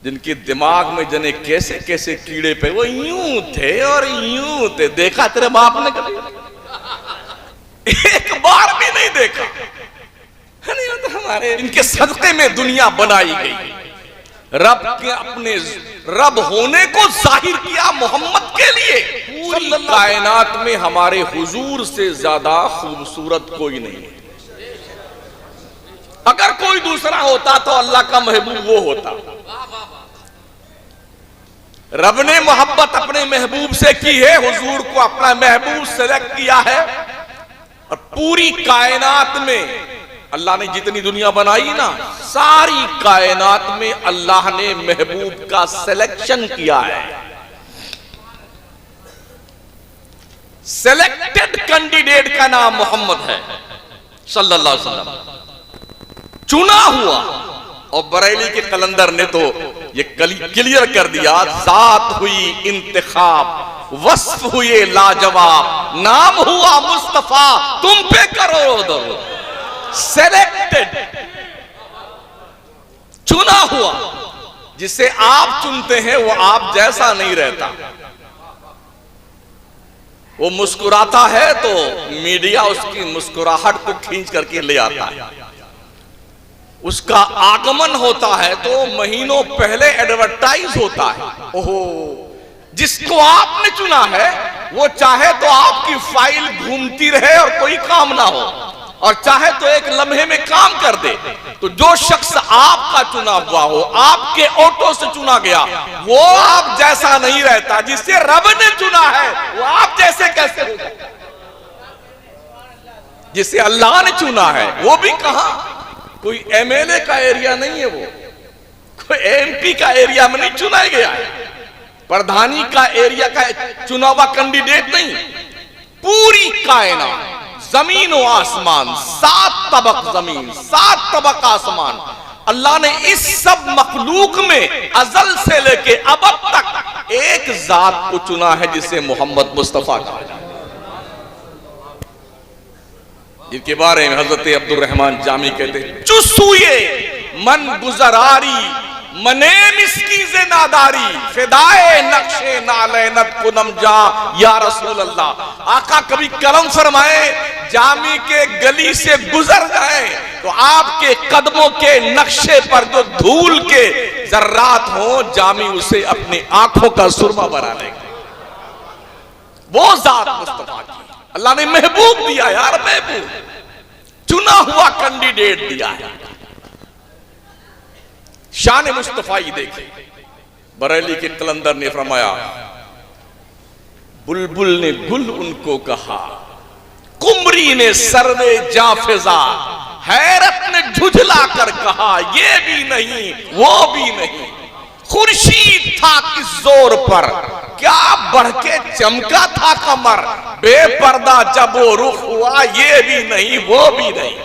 जिनके दिमाग में जने कैसे कैसे कीड़े पे, वो यूं थे और यूं थे। देखा तेरे बाप ने कभी? एक बार भी नहीं देखा। नहीं तो हमारे इनके सदके में दुनिया बनाई गई। रब के अपने रब होने को जाहिर किया मोहम्मद के लिए। पूरी कायनात में हमारे हुजूर से ज्यादा खूबसूरत कोई नहीं है। अगर कोई दूसरा होता तो अल्लाह का महबूब वो होता। रब ने मोहब्बत अपने महबूब से की है, हुजूर को अपना महबूब सेलेक्ट किया है। और पूरी कायनात में अल्लाह ने जितनी दुनिया बनाई ना, सारी कायनात में अल्लाह ने महबूब का सिलेक्शन किया है। सिलेक्टेड कैंडिडेट का नाम मोहम्मद है सल्लल्लाहु अलैहि वसल्लम। चुना हुआ। और बरेली के कलंदर ने तो ये क्लियर कर दिया, जात हुई इंतखाब, वस्फ हुए लाजवाब, नाम हुआ मुस्तफा, तुम पे करो दरो। सेलेक्टेड, चुना हुआ। जिसे आप चुनते हैं वो आप जैसा नहीं रहता। वो मुस्कुराता है तो मीडिया उसकी मुस्कुराहट को खींच करके ले आता है। उसका आगमन होता है तो महीनों पहले एडवर्टाइज होता है। ओहो, जिसको आपने चुना है वो चाहे तो आपकी फाइल घूमती रहे और कोई काम ना हो, और चाहे तो एक लम्हे में काम कर दे। तो जो शख्स आपका चुना हुआ हो, आपके ऑटो से चुना गया, वो आप जैसा नहीं रहता। जिसे रब ने चुना है वो आप जैसे कैसे होगा? जिसे अल्लाह ने चुना है वो भी कहां, कोई एमएलए का एरिया नहीं है, वो कोई एमपी का एरिया में नहीं चुना गया है, प्रधानी का एरिया का चुना हुआ कैंडिडेट नहीं। पूरी कायनात, जमीन और आसमान, 7 तबक जमीन, 7 तबक आसमान, अल्लाह ने इस सब मखलूक में अजल से लेके अब तक एक जात को चुना है जिसे मोहम्मद मुस्तफा कहा जाता है। जिनके बारे में हजरत अब्दुल रहमान जामी कहते, चुसूए मन गुजरारी, मने मिस्की से नादारी, फिदाए नक्शे नालैनत कुनम जा या रसूल अल्लाह। आका कभी करम फरमाए, जामी के गली से गुजर जाए तो आपके कदमों के नक्शे पर जो धूल के जर्रात हो, जामी उसे अपनी आंखों का सुरमा बना लेगा। वो जात मुस्तफा की अल्लाह ने महबूब दिया यार, महबूब चुना हुआ कैंडिडेट दिया है। शान मुस्तफाई देखे। बरेली के कलंदर ने फरमाया, बुलबुल ने गुल उनको कहा, कुमरी ने सर्वे जाफिजा, हैरत ने झुझला कर कहा, ये भी नहीं वो भी नहीं। खुर्शीद था किस जोर पर, क्या बढ़ के चमका था कमर, बेपर्दा जब वो रुख हुआ, ये भी नहीं वो भी नहीं।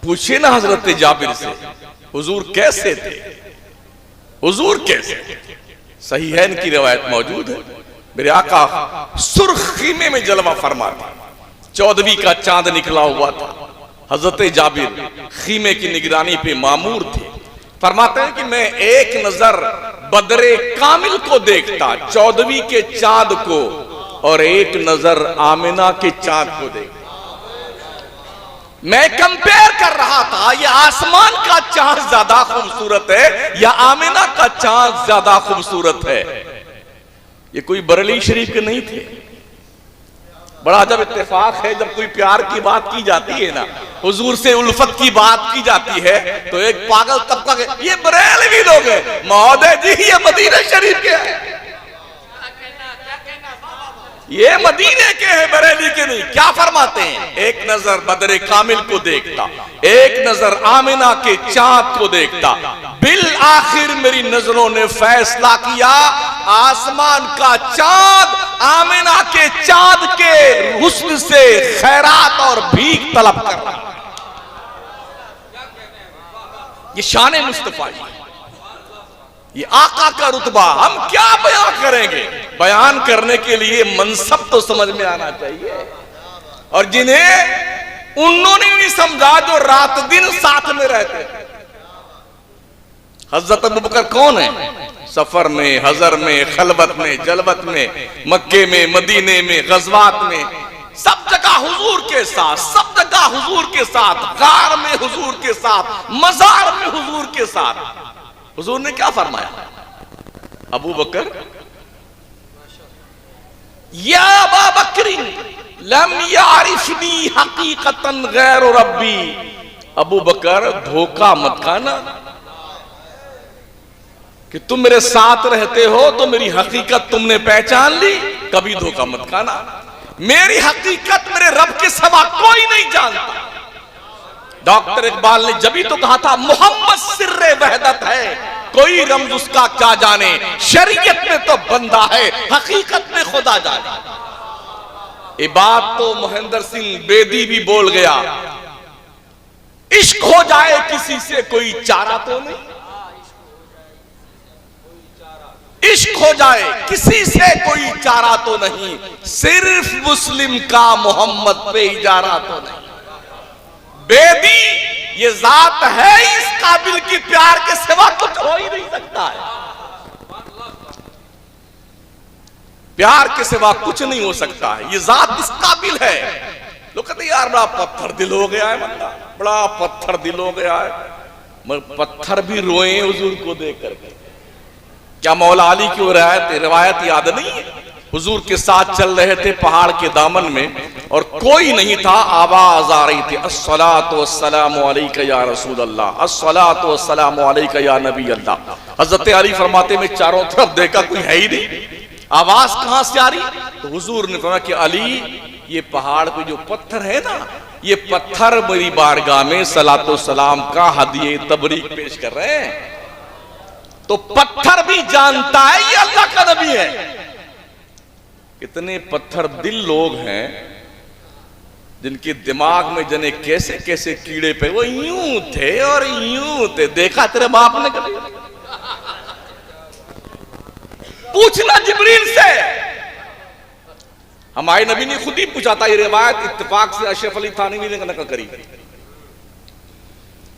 पूछे ना हजरत जाबिर से, हुजूर कैसे थे, हुजूर कैसे थे? सही है, इनकी रिवायत मौजूद है। मेरे आका सुर्ख खीमे में जलवा फरमा था, 14वीं का चांद निकला हुआ था। हजरत जाबिर खीमे की निगरानी पे मामूर थे। फरमाते हैं कि मैं एक नजर बदरे कामिल को देखता, 14वीं के चांद को, और एक नजर आमिना के चांद को देखता। मैं कंपेयर कर रहा था, ये आसमान का चांद ज्यादा खूबसूरत है या आमिना का चांद ज्यादा खूबसूरत है? ये कोई बरेली शरीफ के नहीं थे। बड़ा जब इत्तेफाक है, जब कोई प्यार की बात की जाती है ना, हुजूर से उल्फत की बात की जाती है, तो एक पागल तबका के ये बरेलवी लोग हैं, महोदय जी ये मदीना शरीफ के हैं, ये मदीने के हैं, बरेली के नहीं। क्या फरमाते हैं? एक नजर बदरे कामिल को देखता, एक नजर आमिना के चांद को देखता। बिल आखिर मेरी नजरों ने फैसला किया, आसमान का चांद आमिना के चांद के हुस्न से खैरात और भीख तलब कर रहा। ये शान मुस्तफा, ये आका का रुतबा। हम क्या बयान करेंगे? बयान करने के लिए मनसब तो समझ में आना चाहिए। और जिन्हें उन्होंने नहीं समझा, जो रात दिन साथ में रहते, हजरत अबू बकर कौन है? सफर में, हजर में, खलबत में, जलबत में, मक्के में, मदीने में, गजवात में, सब जगह हुजूर के साथ, सब जगह हुजूर के साथ, गार में हुजूर के साथ, मजार में हुजूर के साथ। हुजूर ने क्या फरमाया? अबू बकर, या अबा बकरिन लम यारिफनी हकीकतन गैर रब्बी। अबू बकर, धोखा मत खाना कि तुम मेरे साथ रहते हो तो मेरी हकीकत तुमने पहचान ली। कभी धोखा मत खाना, मेरी हकीकत मेरे रब के सिवा कोई नहीं जानता। डॉक्टर इकबाल ने जब ही तो कहा था मोहम्मद सिर्रे वहदत है, कोई रमज उसका क्या जाने, शरीयत में तो बंदा है, हकीकत में खुदा जाने। ये बात तो महेंद्र सिंह बेदी भी बोल गया, इश्क हो जाए किसी से कोई चारा तो नहीं, इश्क हो जाए किसी से कोई चारा तो नहीं, सिर्फ मुस्लिम का मोहम्मद पे इजारा तो नहीं। बेदी, ये जात है इस काबिल की प्यार के सिवा कुछ हो ही नहीं सकता है, प्यार के सिवा कुछ नहीं हो सकता है, ये जात इस काबिल है। लोग कहते यार बड़ा पत्थर दिल हो गया है बंदा, बड़ा पत्थर दिल हो गया है, मगर पत्थर भी रोए हुजूर को देख करके। क्या मौला अली की रिवायत याद नहीं है? हुजूर के साथ चल रहे थे पहाड़ के दामन में और कोई नहीं था, आवाज आ रही थी, अस्सलातु वस्सलामु अलैका या रसूल अल्लाह, अस्सलातु वस्सलामु अलैका या नबी अल्लाह। हजरत अली फरमाते में चारों तरफ देखा, कोई है ही नहीं, आवाज कहां से आ रही? तो हुजूर ने फरमाया कि अली, ये पहाड़ पे जो पत्थर है ना, ये पत्थर मेरी बारगाह में सलातो सलाम का हदिये तबरीक पेश कर रहे हैं। तो पत्थर भी जानता है ये अल्लाह का नबी है। कितने पत्थर दिल लोग हैं जिनके दिमाग में जने कैसे कैसे कीड़े पे, वो यूं थे और यूं थे। देखा तेरे बाप ने कभी? पूछना जिब्रील से, हमारे नबी ने खुद ही पूछा था। ये रिवायत इत्तेफाक से अशरफ अली थानवी ने नकल करी।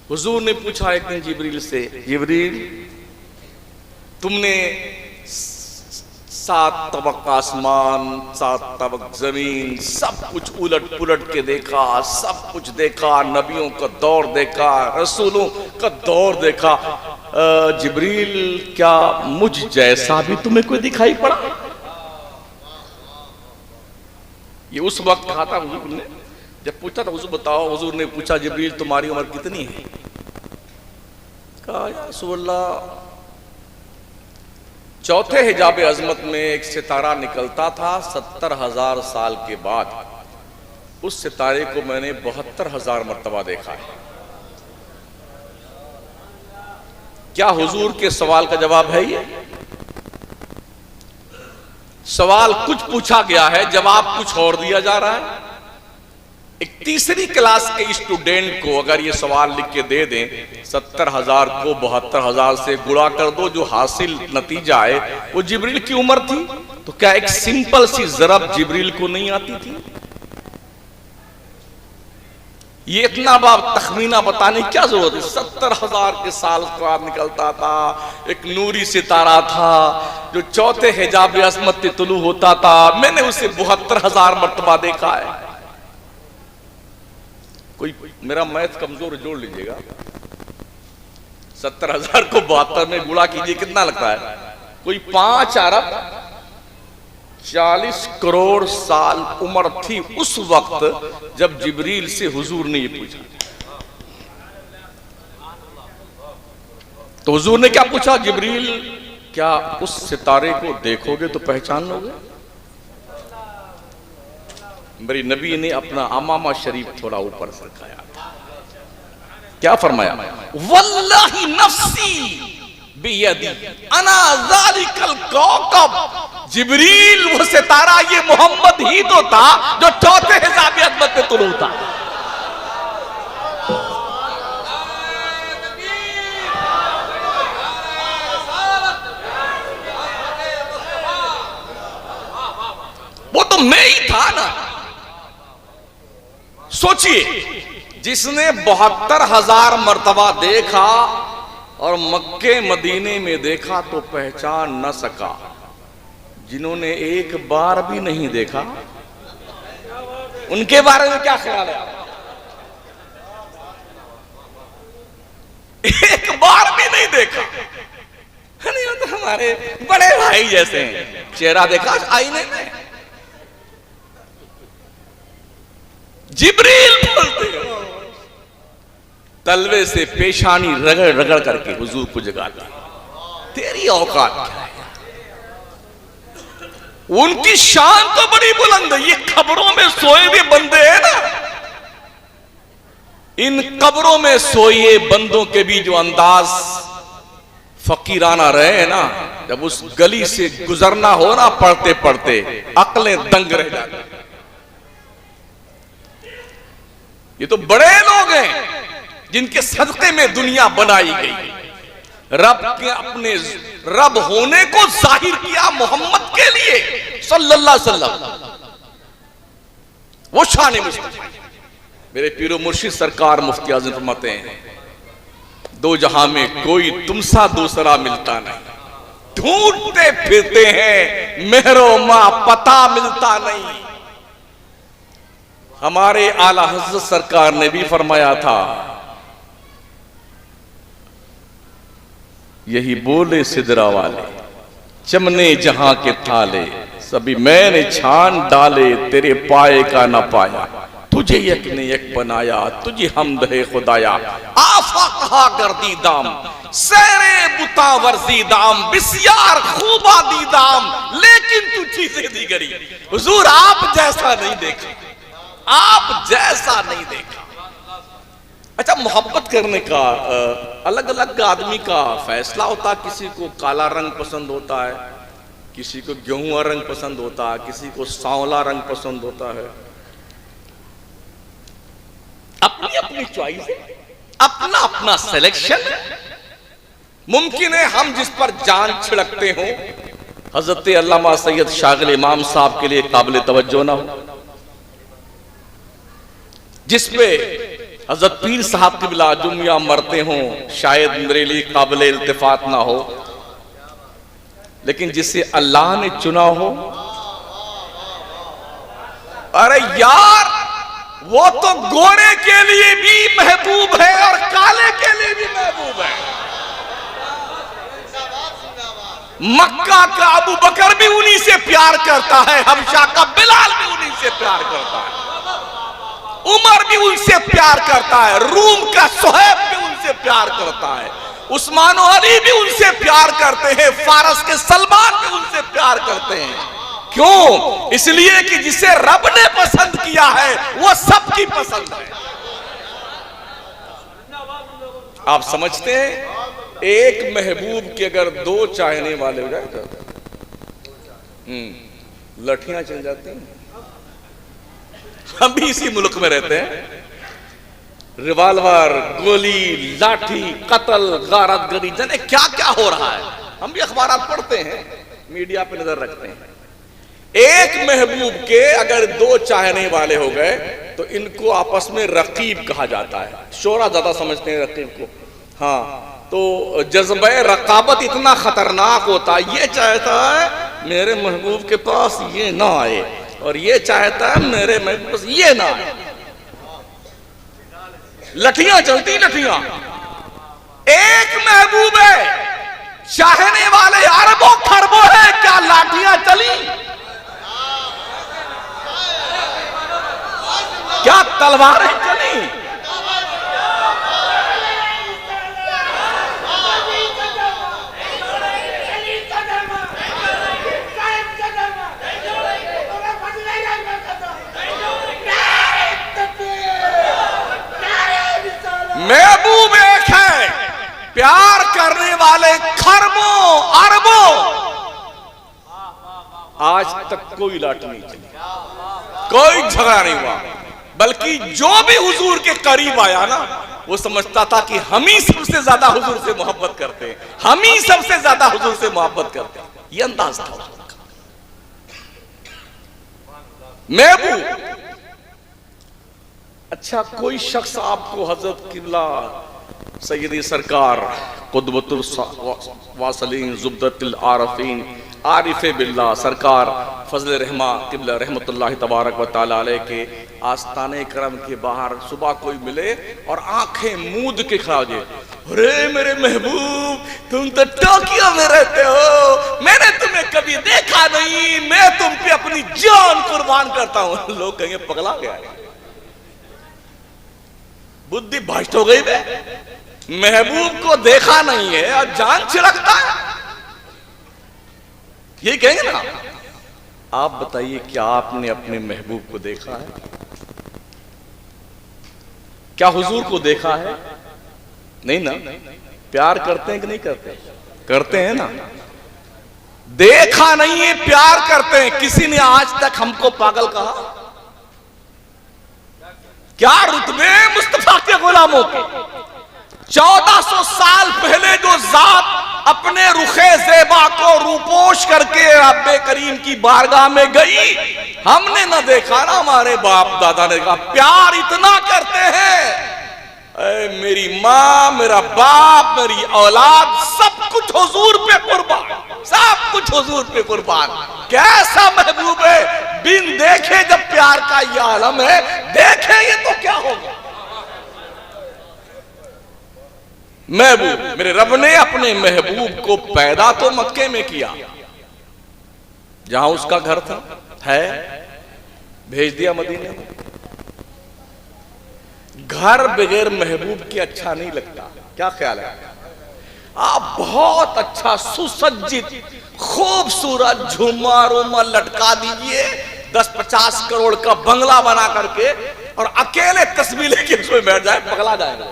हुजूर ने पूछा एक दिन जिब्रील से, जिब्रील तुमने 7 तबक आसमान, 7 तबक जमीन, सब कुछ उलट पुलट के देखा, सब कुछ देखा, नबियों का दौर देखा, रसूलों का दौर देखा, जिब्रील क्या मुझ जैसा भी तुम्हें कोई दिखाई पड़ा? ये उस वक्त कहा था हुजूर ने, जब पूछा था हुजूर बताओ। हुजूर ने पूछा जिब्रील तुम्हारी उम्र कितनी है? कहा या रसूल अल्लाह, चौथे हिजाब अजमत में एक सितारा निकलता था 70,000 साल के बाद, उस सितारे को मैंने 72,000 मर्तबा देखा है। क्या हुजूर के सवाल का जवाब है ये? सवाल कुछ पूछा गया है, जवाब कुछ और दिया जा रहा है। एक तीसरी क्लास के स्टूडेंट को अगर ये सवाल लिख के दे दें, 70,000 को 72,000 से गुणा कर दो, जो हासिल नतीजा है वो जिब्रील की उम्र थी। तो क्या एक सिंपल सी जरब जिब्रील को नहीं आती थी? ये इतना बार तखमीना बताने क्या जरूरत है? 70,000 के साल बाद निकलता था, एक नूरी सितारा था जो चौथे हिजाब अज़मत से तुलू होता था। मैंने उसे 72,000 मर्तबा देखा है। कोई मेरा मैथ कमजोर जोड़ लीजिएगा, 70,000 को 72 में गुणा कीजिए, कितना लगता है? कोई 5 अरब 40 करोड़ साल उम्र थी उस वक्त जब जिब्रील से हुजूर ने ये पूछा। तो हुजूर ने क्या पूछा? जिब्रील क्या उस सितारे को देखोगे तो पहचान लोगे? मेरी नबी ने अपना अमामा शरीफ थोड़ा ऊपर सरकाया था। क्या फरमाया? वल्लाही नफ्सी बियदी अना ज़ालिकल कौकब। जिब्रील वो सितारा, ये मोहम्मद ही तो था जो चौथे हिजाब अज़मत में तुलू था। वो तो मैं ही था ना। सोचिए, जिसने 72,000 मर्तबा देखा और मक्के मदीने में देखा तो पहचान न सका। जिन्होंने एक बार भी नहीं देखा उनके बारे में क्या ख्याल है? एक बार भी नहीं देखा, नहीं तो हमारे बड़े भाई जैसे हैं। चेहरा देखा आईने में, जिब्रील बोलते हो, तलवे से पेशानी रगड़ रगड़ करके हुजूर को जगाता। तेरी औकात क्या है? उनकी शान तो बड़ी बुलंद है। ये खबरों में सोए हुए बंदे हैं ना, इन कब्रों में सोए बंदों के भी जो अंदाज फकीराना रहे ना, जब उस गली से गुजरना हो ना पढ़ते पढ़ते अक्लें दंग रह जाती। ये तो बड़े लोग हैं जिनके सदक़े में दुनिया बनाई गई। रब के अपने रब होने को जाहिर किया मोहम्मद के लिए सल्लल्लाहु अलैहि वसल्लम। वो शान मुस्तफा। मेरे पीरो मुर्शिद सरकार मुफ्ती आज़म फरमाते हैं, दो जहां में कोई तुमसा दूसरा मिलता नहीं। ढूंढते फिरते हैं मेहरो मां, पता मिलता नहीं। हमारे आला हज़रत सरकार ने भी फरमाया था, यही बोले सिदरा वाले, चमने जहां के थाले, सभी मैंने छान डाले, तेरे पाए का न पाया। तुझे यक ने यक बनाया, तुझे हमद है खुदाया। आफा कहा गर्दी दाम, सेरे बुता वर्जी दाम, बिस्यार खूबा दी दाम, लेकिन तू चीजें दी गरी। हुजूर आप जैसा नहीं देखा, आप जैसा नहीं देखा। अच्छा, मोहब्बत करने का अलग अलग आदमी का फैसला होता है। किसी को काला रंग पसंद होता है, किसी को गेहूं रंग पसंद होता है, किसी को सांवला रंग पसंद होता है। अपनी अपनी चॉइस है, अपना अपना सिलेक्शन। मुमकिन है हम जिस पर जान छिड़कते हो हजरत अल्लामा सैयद शागिल इमाम साहब के लिए काबिल तवज्जो ना हो, जिसपे हजरत पीर साहब की बिला जुमिया मरते हो शायद मेरे लिए काबिल इल्तिफात ना हो, लेकिन जिसे अल्लाह ने चुना हो, अरे यार वो तो गोरे के लिए भी महबूब है और काले के लिए भी महबूब है। मक्का का अबू बकर भी उन्हीं से प्यार करता है, हबशा का बिलाल भी उन्हीं से प्यार करता है, उमर भी उनसे प्यार करता है, रूम का सुहैब भी उनसे प्यार करता है, उस्मान और अली भी उनसे प्यार करते हैं, फारस के सलमान भी उनसे प्यार करते हैं। क्यों? इसलिए कि जिसे रब ने पसंद किया है वो सबकी पसंद है। आप समझते हैं एक महबूब के अगर दो चाहने वाले हो जाए तो लठियां चल जाती हैं। हम भी इसी मुल्क में रहते हैं, रिवाल्वर, गोली, लाठी, कत्ल, गारतगरी, जाने क्या क्या हो रहा है। हम भी अखबार पढ़ते हैं, मीडिया पे नजर रखते हैं। एक महबूब के अगर दो चाहने वाले हो गए तो इनको आपस में रकीब कहा जाता है। शोरा ज्यादा समझते हैं रकीब को। हाँ, तो जज्बे रकाबत इतना खतरनाक होता है, ये चाहता है मेरे महबूब के पास ये ना आए, और ये चाहता है मेरे महबूब पास ये ना आए। लठियां चलती, लठियां। एक महबूब है, चाहने वाले अरबों खरबों है, क्या लाठियां चली? क्या तलवारें चली? महबूब एक है, प्यार करने वाले खरबों अरबों। आज तक कोई लाठी नहीं चली, कोई झगड़ा नहीं हुआ, बल्कि जो भी हुजूर के करीब आया ना वो समझता था कि हम ही सबसे ज्यादा हुजूर से मोहब्बत करते हैं, हम ही सबसे ज्यादा हुजूर से मोहब्बत करते हैं। ये अंदाज था महबूब। अच्छा, कोई शख्स आपको हजरत किबला सैयदी सरकार कुदवतुल वासलीन जुब्दतुल आरफीन आरिफ बिल्ला सरकार फजल रहमा किबला रहमतुल्लाह तबारक व तआला अलैह के आस्ताने करम के बाहर सुबह कोई मिले और आंखें मूंद के खड़ा हो जाए, अरे मेरे महबूब तुम तो टोक्यो में रहते हो, मैंने तुम्हें कभी देखा नहीं, मैं तुम पे अपनी जान कुर्बान करता हूं। लोग कहेंगे पगला गया है, बुद्धि भ्रष्ट हो गई बे, महबूब को देखा नहीं है और जान छिड़कता है, ये कहेंगे ना। आप बताइए क्या आपने अपने महबूब को देखा है? क्या हुजूर को देखा है? नहीं ना। प्यार करते हैं कि नहीं करते? करते हैं ना। देखा नहीं है, प्यार करते हैं। किसी ने आज तक हमको पागल कहा? क्या रुतबे मुस्तफा के गुलामों के। 1400 साल पहले जो जात अपने रुखे ज़ेबा को रूपोश करके रब्बे करीम की बारगाह में गई, हमने ना देखा ना हमारे बाप दादा ने कहा। प्यार इतना करते हैं, मेरी माँ, मेरा बाप, मेरी औलाद, सब कुछ हुजूर पे कुर्बान, सब कुछ हुजूर पे कुर्बान। कैसा महबूब है, बिन देखे जब प्यार का ये आलम है, देखेंगे तो क्या होगा। महबूब, मेरे रब ने अपने महबूब को पैदा तो मक्के में किया, जहां उसका घर था, है, भेज दिया मदीने में। घर बगैर महबूब के अच्छा नहीं लगता, क्या ख्याल है? आप बहुत अच्छा सुसज्जित खूबसूरत झूमर उमर लटका दीजिए, 10-50 करोड़ का बंगला बना करके, और अकेले तस्वीर लेके उसमें बैठ जाए, पगला जाएगा,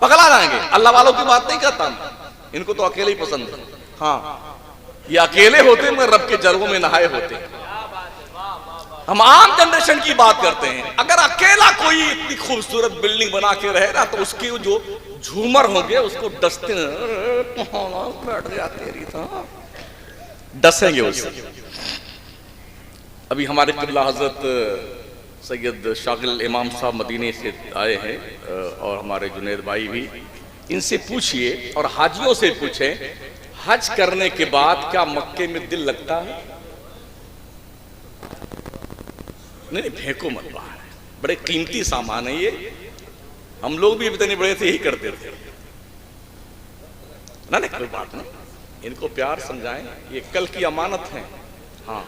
पगला जाएंगे। अल्लाह वालों की बात नहीं करता, इनको तो अकेले ही पसंद है। हाँ, ये अकेले होते मगर रब के जलवों में नहाए होते। हम आम जनरेशन की बात करते हैं। अगर अकेला कोई इतनी खूबसूरत बिल्डिंग बना के रहे ना, तो उसके जो झूमर होंगे उसको डसते बैठ गया तेरी था, डसेंगे उससे। अभी हमारे किबला हजरत सैयद शागिल इमाम साहब मदीने से आए हैं, और हमारे जुनेद भाई भी। इनसे पूछिए और हाजियों से पूछें, हज करने के बाद क्या मक्के में दिल लगता है? नहीं, फेंको मत बाहर, बड़े कीमती सामान है ये। हम लोग भी इतने बड़े थे यही करते थे ना। नहीं, कोई बात नहीं, इनको प्यार समझाएं, ये कल की अमानत है। हाँ,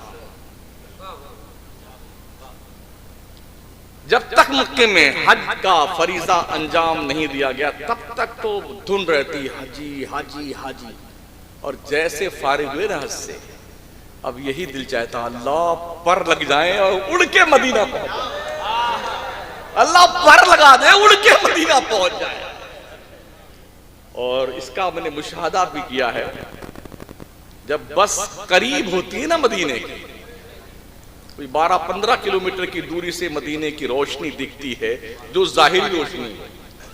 जब तक मक्के में हज का फरीजा अंजाम नहीं दिया गया, तब तक तो धुन रहती हाजी हाजी हाजी। और जैसे फारिग हुए ना हज से, अब यही दिल चाहता अल्लाह पर लग जाए और उड़ के मदीना पहुंच जाए, अल्लाह पर लगा दे, उड़ के मदीना पहुंच जाए। और इसका मैंने मुशाहदा भी किया है, जब बस करीब होती है ना मदीने की, कोई 12-15 किलोमीटर की दूरी से मदीने की रोशनी दिखती है, जो जाहिरी रोशनी है,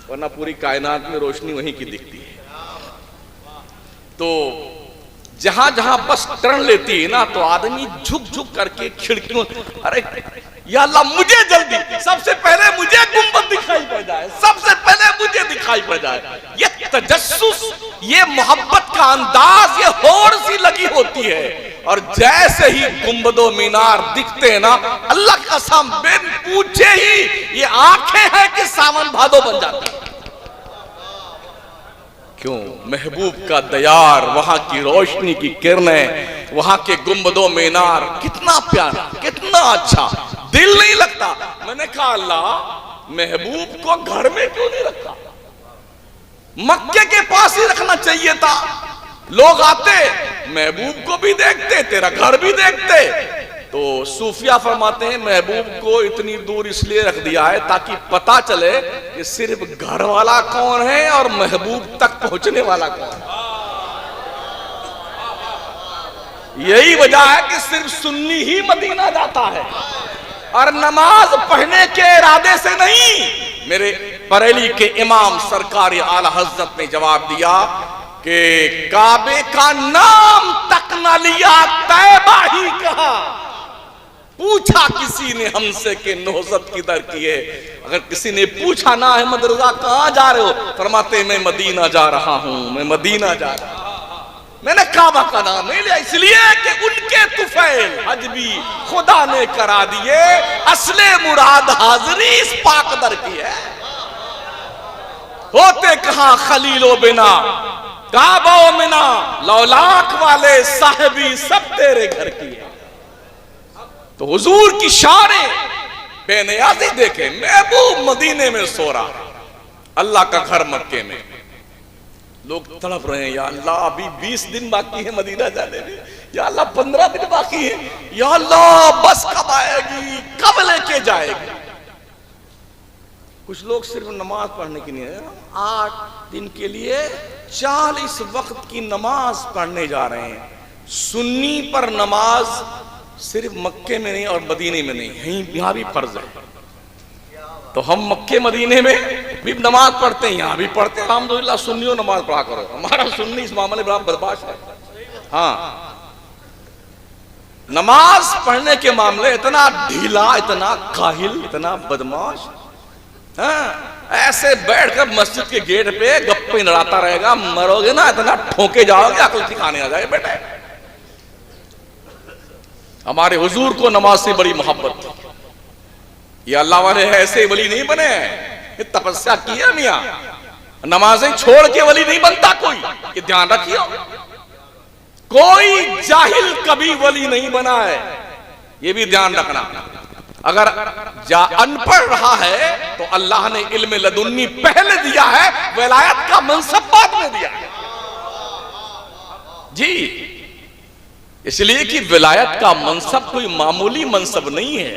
वरना पूरी कायनात में रोशनी वहीं की दिखती है। तो जहां जहां बस टर्न लेती है ना, तो आदमी झुक झुक करके खिड़कियों, अरे या अल्लाह मुझे जल्दी, सबसे पहले मुझे गुंबद दिखाई पड़ जाए, सबसे पहले मुझे दिखाई पड़ जाए। ये तजस्सुस, ये मोहब्बत का अंदाज, ये होड़ सी लगी होती है। और जैसे ही गुंबदो मीनार दिखते हैं ना, अल्लाह का कसम बिन पूछे ही ये आंखें हैं कि सावन भादो बन जाती है। क्यों? महबूब का दयार, वहां की रोशनी की किरणें, वहां के गुंबदो मीनार, कितना प्यारा, कितना अच्छा, दिल नहीं लगता। मैंने कहा अल्लाह, महबूब को घर में क्यों नहीं रखा? मक्के के पास ही रखना चाहिए था। लोग आते, महबूब को भी देखते, तेरा घर भी देखते। तो सूफिया फरमाते हैं महबूब को इतनी दूर इसलिए रख दिया है ताकि पता चले कि सिर्फ घर वाला कौन है और महबूब तक पहुंचने वाला कौन है। यही वजह है कि सिर्फ सुन्नी ही मदीना जाता है, और नमाज पढ़ने के इरादे से नहीं। मेरे बरेली के इमाम सरकार आला हजरत ने जवाब दिया कि काबे का नाम तक न लिया, तैबा ही कहा। पूछा किसी ने हमसे कि नौजत किधर की है। अगर किसी ने पूछा ना अहमद रजा कहां जा रहे हो, फरमाते मैं मदीना जा रहा हूं, मैं मदीना जा रहा हूं। मैंने काबा का नाम नहीं लिया इसलिए कि उनके तुफैल हज भी खुदा ने करा दिए, असले मुराद हाजिरी इस पाक दर की है। होते कहां खलीलो बिना काबा मिना, लौलाक वाले साहिबी सब तेरे घर की है। तो हुजूर की शाने बेनियाजी देखे, महबूब मदीने में सो रहा, अल्लाह का घर मक्के में। लोग तड़प रहे हैं, या अल्लाह अभी 20 दिन बाकी है मदीना जाने में, या अल्लाह 15 दिन बाकी है, या अल्लाह बस कब आएगी, कब लेके जाएगी। कुछ लोग सिर्फ नमाज पढ़ने के लिए 8 दिन के लिए 40 वक्त की नमाज पढ़ने जा रहे हैं। सुन्नी पर नमाज सिर्फ मक्के में नहीं और मदीने में नहीं, यहां भी फर्ज है। तो हम मक्के मदीने में भी नमाज पढ़ते हैं, यहां भी पढ़ते हैं। अल्हम्दुलिल्लाह सुन्नियों नमाज पढ़ा करो, हमारा सुन्नी इस मामले में बड़ा बदमाश है। हाँ, नमाज पढ़ने के मामले इतना ढीला, इतना काहिल, इतना बदमाश। हाँ, ऐसे बैठकर मस्जिद के गेट पे गप्पे लड़ाता रहेगा, मरोगे ना इतना ठोके जाओगे, अकल सिखाने आ जाए बेटे। हमारे हुजूर को नमाज से बड़ी मोहब्बत थी। ये अल्लाह वाले ऐसे वली नहीं बने, ये तपस्या की है मियां, नमाजें छोड़ के वली नहीं बनता कोई, ये ध्यान रखियो। कोई जाहिल कभी वली नहीं बना है, ये भी ध्यान रखना। अगर अनपढ़ रहा है तो अल्लाह ने इल्म लदुन्नी पहले दिया है, विलायत का मनसब बाद में दिया है जी। इसलिए कि विलायत का मनसब कोई मामूली मनसब नहीं है,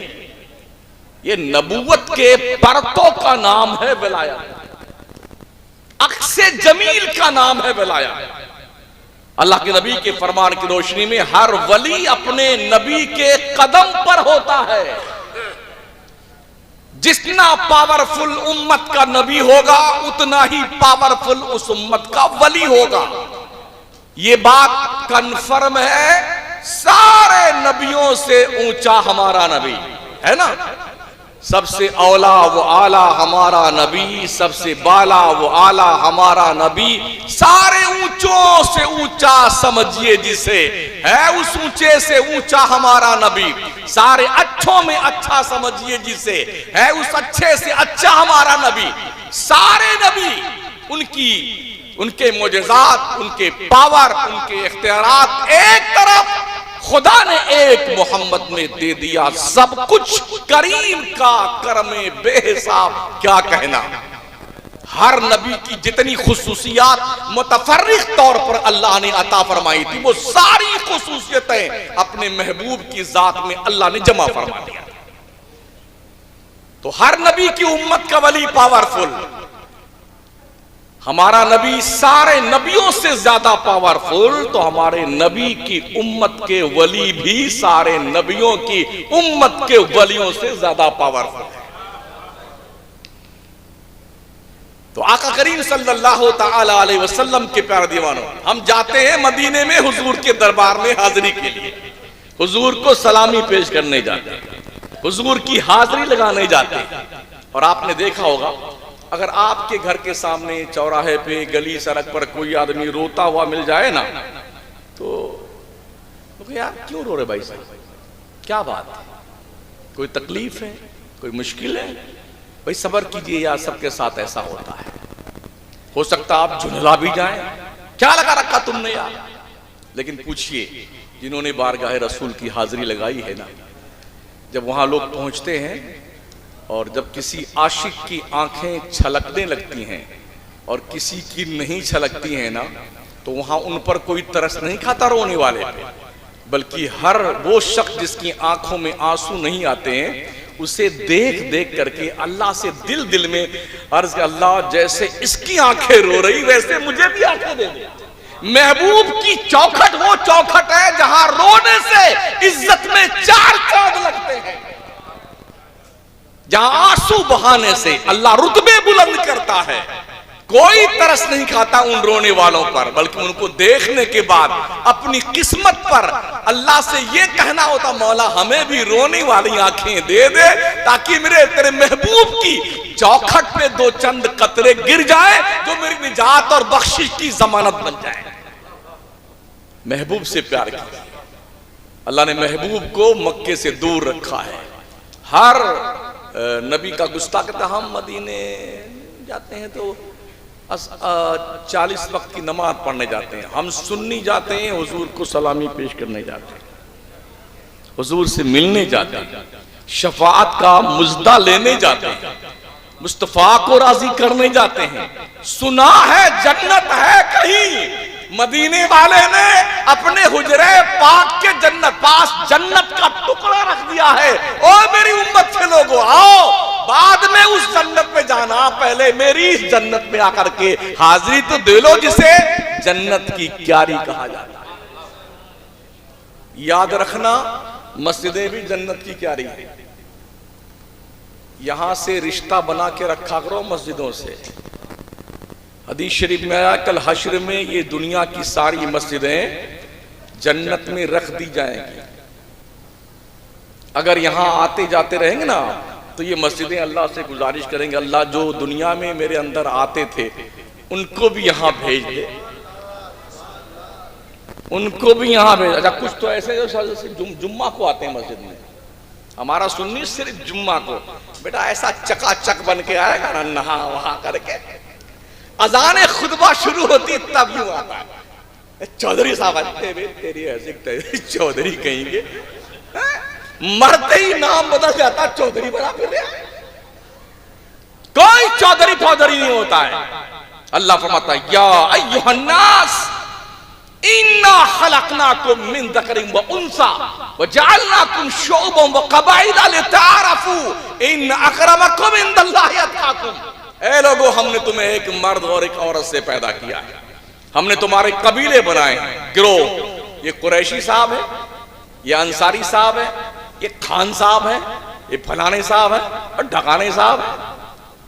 ये नबूवत के परतों का नाम है विलायत, अक्से जमील का नाम है विलायत। अल्लाह के नबी के फरमान की रोशनी में हर वली अपने नबी के कदम पर होता है। जितना पावरफुल उम्मत का नबी होगा उतना ही पावरफुल उस उम्मत का वली होगा। ये बात कन्फर्म है, सारे नबियों से ऊंचा हमारा नबी है ना। सबसे औला वो आला हमारा नबी, सबसे बाला वो आला हमारा नबी। सारे ऊंचों से ऊंचा समझिए जिसे, है उस ऊंचे से ऊंचा हमारा नबी। सारे अच्छों में अच्छा समझिए जिसे, है उस अच्छे से अच्छा हमारा नबी। सारे नबी उनके मोजज़ात, उनके पावर, उनके इख्तियारात एक तरफ, खुदा ने एक मोहम्मद में दे दिया सब कुछ। करीम का करमे बेहिसाब क्या कहना। हर नबी की जितनी खुसूसियात मुतफर्रिक तौर पर अल्लाह ने अता फरमाई थी, वो सारी खुसूसियतें अपने महबूब की जात में अल्लाह ने जमा फरमा दिया। तो हर नबी की उम्मत का वली पावरफुल, हमारा नबी सारे नबियों से ज्यादा पावरफुल, तो हमारे नबी की उम्मत के वली भी सारे नबियों की उम्मत के वलियों से ज्यादा पावरफुल है। तो आका करीम सल्लल्लाहु तआला अलैहि वसल्लम के प्यारे दीवानों, हम जाते हैं मदीने में हुजूर के दरबार में हाजिरी के लिए। हुजूर को सलामी पेश करने जाते हैं, हुजूर की हाजिरी लगाने जाते हैं। और आपने देखा होगा, अगर आपके घर के सामने चौराहे पे, गली, सड़क पर कोई आदमी रोता हुआ मिल जाए ना, तो यार क्यों रो रहे भाई साहब, क्या बात है, कोई तकलीफ है, कोई मुश्किल है, भाई सब्र कीजिए यार, सबके साथ ऐसा होता है। हो सकता आप झुंझला भी जाएं, क्या लगा रखा तुमने यार। लेकिन पूछिए जिन्होंने बारगाह रसूल की हाजिरी लगाई है ना, जब वहां लोग पहुंचते हैं और जब किसी आशिक की आंखें छलकने लगती हैं और किसी की नहीं छलकती हैं ना, तो वहां उन पर कोई तरस नहीं खाता रोने वाले पे, बल्कि हर वो शख्स जिसकी आंखों में आंसू नहीं आते हैं, उसे देख देख करके अल्लाह से दिल दिल में अर्ज, अल्लाह जैसे इसकी आंखें रो रही वैसे मुझे भी आंखें दे दे। महबूब की चौखट वो चौखट है जहां रोने से इज्जत में 4 चांद लगते हैं, जहां आंसू बहाने से अल्लाह रुतबे बुलंद करता है। कोई तरस नहीं खाता उन रोने वालों पर, बल्कि उनको देखने के बाद अपनी किस्मत पर अल्लाह से ये कहना होता, मौला हमें भी रोने वाली आंखें दे दे, ताकि मेरे तेरे महबूब की चौखट पे दो चंद कतरे गिर जाए जो मेरी निजात और बख्शिश की जमानत बन जाए। महबूब से प्यार किया, अल्लाह ने महबूब को मक्के से दूर रखा है। हर नबी का गुस्ताख कहता, हम मदीने जाते हैं तो 40 वक्त की नमाज पढ़ने जाते हैं, हम सुन्नी जाते हैं, हुजूर को सलामी पेश करने जाते हैं, हुजूर से मिलने जाते हैं, शफाअत का मुजदा लेने जाते हैं, मुस्तफा को राजी करने जाते हैं। सुना है जन्नत है कहीं, मदीने वाले ने अपने हुजरे पाक के जन्नत पास जन्नत का टुकड़ा रख दिया है। ओ मेरी उम्मत के लोगों, आओ बाद में उस जन्नत में जाना, पहले मेरी इस जन्नत में आकर के हाजिरी तो दे लो, जिसे जन्नत की क्यारी कहा जाता है। याद रखना, मस्जिदें भी जन्नत की क्यारी है। यहां से रिश्ता बना के रखा करो मस्जिदों से। हदीस शरीफ में आया, कल हश्र में ये दुनिया की सारी मस्जिदें जन्नत में रख दी जाएंगी। अगर यहां आते जाते रहेंगे ना, तो ये मस्जिदें अल्लाह से गुजारिश करेंगे, अल्लाह जो दुनिया में मेरे अंदर आते थे उनको भी यहां भेज दे, उनको भी यहां भेज। अच्छा, कुछ तो ऐसे जो जुम्मा को आते हैं मस्जिद में, हमारा सुन्नी सिर्फ जुम्मा को, बेटा ऐसा चकाचक बन के आएगा ना, नहा वहा करके, अजान खुतबा शुरू होती तब यूं आता है, चौधरी साहब आते, तेरी ऐसी चौधरी कहेंगे, मरते ही नाम बदल जाता, चौधरी बना फिर कोई चौधरी फौधरी नहीं होता है। अल्लाह फरमाता है, या अय्युहन्नास इन्ना खलकनाकुम मिन ज़करिन व उन्सा व जअलनाकुम शुअबन व क़बाइला लितअरफू इन अकरमकुम इंदल्लाहि अत्क़ाकुम। ए लोगों, हमने तुम्हें एक मर्द और एक औरत से पैदा किया है, हमने तुम्हारे कबीले बनाए हैं, गिरोह। ये कुरैशी साहब है, ये अंसारी साहब है, ये खान साहब है, ये फलाने साहब है और ढकाने साहब है।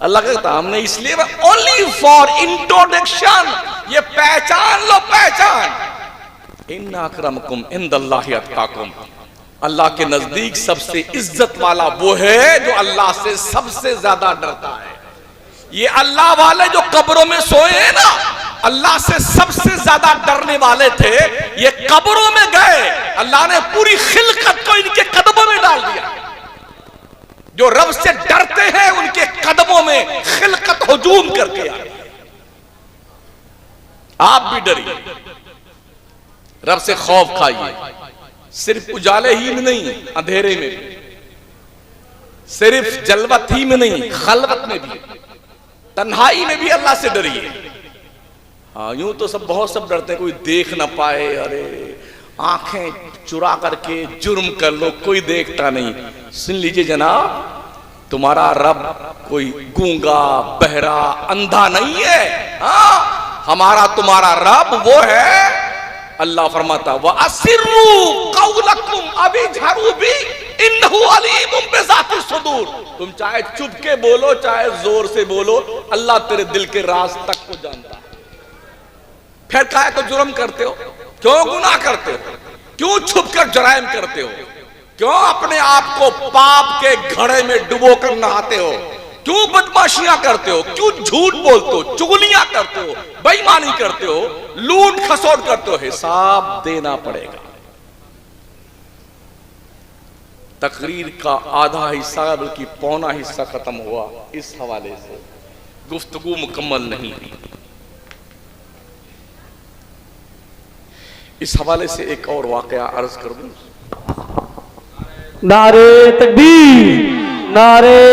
अल्लाह कहता हमने इसलिए ओनली फॉर इंट्रोडक्शन, ये पहचान लो, पहचान। इन्ना अकरमकुम इंदल्लाहि अत्क़ाकुम, अल्लाह के नजदीक सबसे इज्जत वाला वो है जो अल्लाह से सबसे ज्यादा डरता है। ये अल्लाह वाले जो कब्रों में सोए हैं ना, अल्लाह से सबसे ज्यादा डरने वाले थे। ये कब्रों में गए, अल्लाह ने पूरी खिलकत को इनके कदमों में डाल दिया। जो रब से डरते हैं उनके कदमों में खिलकत हुजूम करके आ गई। आप भी डरिए, रब से खौफ खाइए, सिर्फ उजाले ही में नहीं, अंधेरे में भी, सिर्फ जलवत ही में नहीं, खलवत में भी, तन्हाई में भी अल्लाह से डरिए। हाँ, यूं तो सब बहुत सब डरते हैं, कोई देख ना पाए, अरे आंखें चुरा करके जुर्म कर लो, कोई देखता नहीं। सुन लीजिए जनाब, तुम्हारा रब कोई गूंगा बहरा अंधा नहीं है। हाँ, हमारा तुम्हारा रब वो है, अल्लाह फरमाता व अस्सिर्रू कौलकुम अबिजहरू बी इन्नहु अलीमुम बिज़ाति सुदूर। तुम चाहे चुप के बोलो, चाहे जोर से बोलो, अल्लाह तेरे दिल के राज तक को जानता है। फिर काहे को जुर्म करते हो, क्यों गुनाह करते हो, क्यों छुप कर जराइम करते हो, क्यों अपने आप को पाप के घड़े में डुबो कर नहाते हो, क्यों बदमाशियां करते हो, क्यों झूठ बोलते हो, चुगलियां करते हो, बेईमानी करते हो, लूट खसोट करते हो, हिसाब देना पड़ेगा। तकरीर का आधा हिस्सा बल्कि पौना हिस्सा खत्म हुआ इस हवाले से, गुफ्तगू मुकम्मल नहीं हुई। इस हवाले से एक और वाकया अर्ज कर दूं। नारे तकबीर, नारे